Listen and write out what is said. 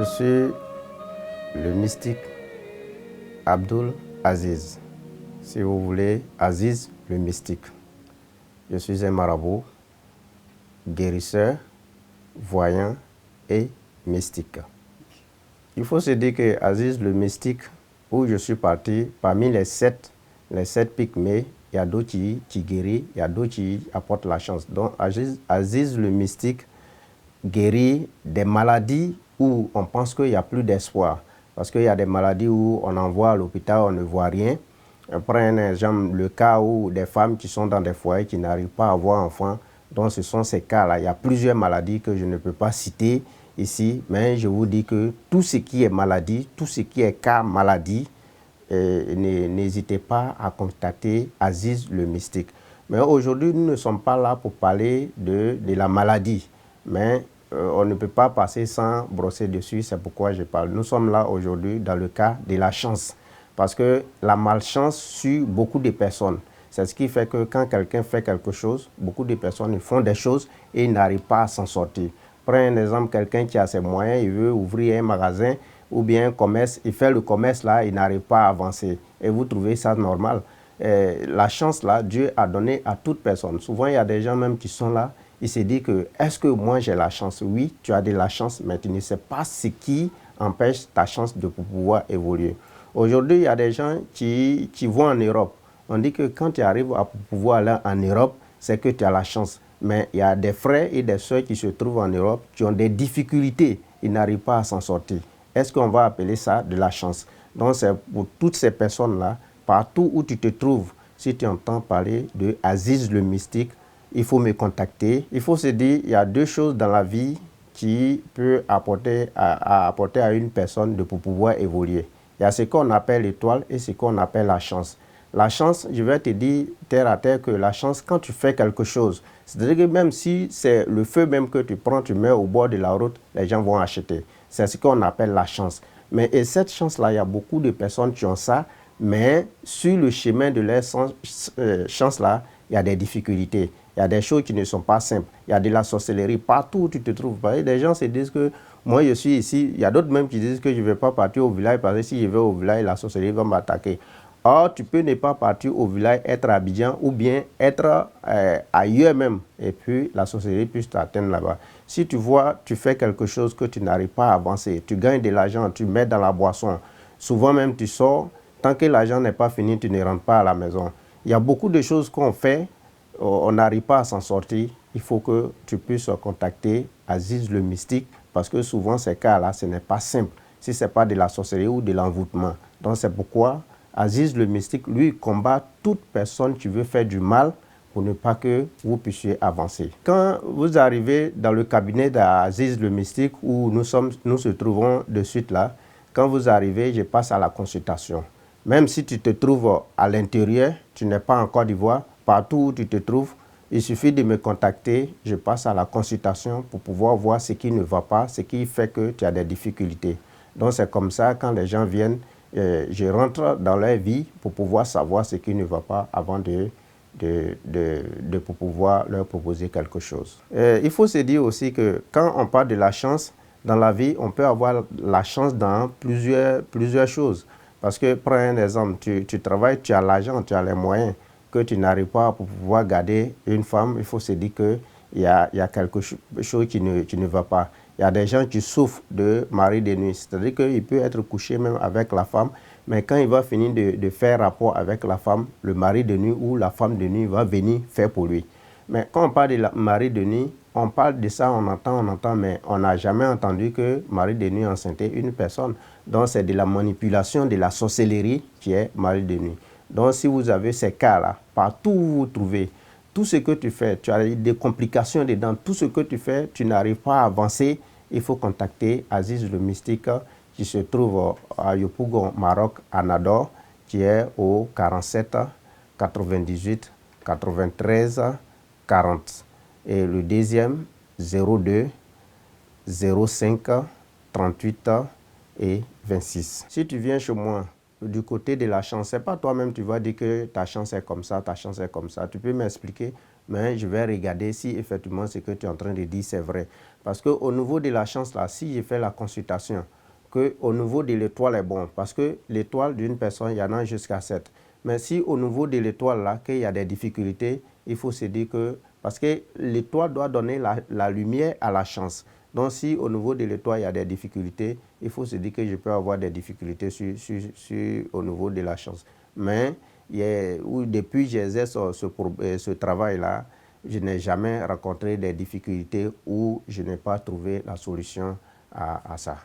Je suis le mystique Abdul Aziz. Si vous voulez, Aziz le mystique. Je suis un marabout, guérisseur, voyant et mystique. Il faut se dire que Aziz le mystique, où je suis parti, parmi les sept pygmées, il y a d'autres qui guérissent, il y a d'autres qui apportent la chance. Donc Aziz le mystique guérit des maladies où on pense qu'il n'y a plus d'espoir. Parce qu'il y a des maladies où on envoie à l'hôpital, on ne voit rien. On prend un exemple, le cas où des femmes qui sont dans des foyers qui n'arrivent pas à avoir enfant. Donc ce sont ces cas-là. Il y a plusieurs maladies que je ne peux pas citer ici, mais je vous dis que tout ce qui est maladie, tout ce qui est cas maladie, n'hésitez pas à contacter Aziz le mystique. Mais aujourd'hui, nous ne sommes pas là pour parler de la maladie, mais on ne peut pas passer sans brosser dessus, c'est pourquoi je parle. Nous sommes là aujourd'hui dans le cas de la chance, parce que la malchance suit beaucoup de personnes. C'est ce qui fait que quand quelqu'un fait quelque chose, beaucoup de personnes font des choses et ils n'arrivent pas à s'en sortir. Prends un exemple, quelqu'un qui a ses moyens, il veut ouvrir un magasin ou bien un commerce, il fait le commerce là, il n'arrive pas à avancer. Et vous trouvez ça normal? La chance là, Dieu a donné à toute personne. Souvent, il y a des gens même qui sont là, ils se disent que, est-ce que moi j'ai la chance? Oui, tu as de la chance, mais tu ne sais pas ce qui empêche ta chance de pouvoir évoluer. Aujourd'hui, il y a des gens qui vont en Europe. On dit que quand tu arrives à pouvoir aller en Europe, c'est que tu as la chance. Mais il y a des frères et des sœurs qui se trouvent en Europe, qui ont des difficultés, ils n'arrivent pas à s'en sortir. Est-ce qu'on va appeler ça de la chance? Donc c'est pour toutes ces personnes-là, partout où tu te trouves, si tu entends parler de Aziz le mystique, il faut me contacter. Il faut se dire, il y a deux choses dans la vie qui peuvent apporter à une personne de pouvoir évoluer. Il y a ce qu'on appelle l'étoile et ce qu'on appelle la chance. La chance, je vais te dire terre à terre que la chance, quand tu fais quelque chose, c'est-à-dire que même si c'est le feu même que tu prends, tu mets au bord de la route, les gens vont acheter. C'est ce qu'on appelle la chance. Mais et cette chance-là, il y a beaucoup de personnes qui ont ça, mais sur le chemin de leur chance-là, il y a des difficultés. Il y a des choses qui ne sont pas simples. Il y a de la sorcellerie partout où tu te trouves. Des gens se disent que moi je suis ici. Il y a d'autres même qui disent que je ne vais pas partir au village parce que si je vais au village, la sorcellerie va m'attaquer. Or, tu peux ne pas partir au village, être à Abidjan ou bien être ailleurs même. Et puis, la sorcellerie puisse t'atteindre là-bas. Si tu vois, tu fais quelque chose que tu n'arrives pas à avancer, tu gagnes de l'argent, tu mets dans la boisson. Souvent même, tu sors. Tant que l'argent n'est pas fini, tu ne rentres pas à la maison. Il y a beaucoup de choses qu'on fait, on n'arrive pas à s'en sortir. Il faut que tu puisses contacter Aziz le mystique parce que souvent, ces cas-là, ce n'est pas simple. Si ce n'est pas de la sorcellerie ou de l'envoûtement. Donc, c'est pourquoi Aziz le mystique, lui, combat toute personne qui veut faire du mal pour ne pas que vous puissiez avancer. Quand vous arrivez dans le cabinet d'Aziz le mystique où nous se trouvons de suite là, quand vous arrivez, je passe à la consultation. Même si tu te trouves à l'intérieur, tu n'es pas en Côte d'Ivoire, partout où tu te trouves, il suffit de me contacter, je passe à la consultation pour pouvoir voir ce qui ne va pas, ce qui fait que tu as des difficultés. Donc c'est comme ça, quand les gens viennent, je rentre dans leur vie pour pouvoir savoir ce qui ne va pas avant de pouvoir leur proposer quelque chose. Il faut se dire aussi que quand on parle de la chance, dans la vie, on peut avoir la chance dans plusieurs choses. Parce que, prends un exemple, tu travailles, tu as l'argent, tu as les moyens, que tu n'arrives pas pour pouvoir garder une femme, il faut se dire qu'il y a quelque chose qui ne va pas. Il y a des gens qui souffrent de mari de nuit, c'est-à-dire qu'il peut être couché même avec la femme, mais quand il va finir de faire rapport avec la femme, le mari de nuit ou la femme de nuit va venir faire pour lui. Mais quand on parle de mari de nuit, on parle de ça, on entend, mais on n'a jamais entendu que mari de nuit enceintait une personne. Donc c'est de la manipulation, de la sorcellerie qui est mari de nuit. Donc si vous avez ces cas-là, partout où vous vous trouvez, tout ce que tu fais, tu as des complications dedans, tout ce que tu fais, tu n'arrives pas à avancer, il faut contacter Aziz le mystique qui se trouve à Yopougon, Maroc, à Nador, qui est au 47 98 93 40. Et le deuxième, 02 05 38 et 26. Si tu viens chez moi du côté de la chance, c'est pas toi-même tu vas dire que ta chance est comme ça, ta chance est comme ça. Tu peux m'expliquer, mais je vais regarder si effectivement ce que tu es en train de dire c'est vrai. Parce qu'au niveau de la chance, là, si je fais la consultation, qu'au niveau de l'étoile est bon, parce que l'étoile d'une personne, il y en a jusqu'à 7. Mais si au niveau de l'étoile, là, qu'il y a des difficultés, il faut se dire que, parce que l'étoile doit donner la lumière à la chance. Donc si au niveau de l'étoile, il y a des difficultés, il faut se dire que je peux avoir des difficultés au niveau de la chance. Mais depuis que j'exerce ce travail-là, je n'ai jamais rencontré des difficultés où je n'ai pas trouvé la solution à ça.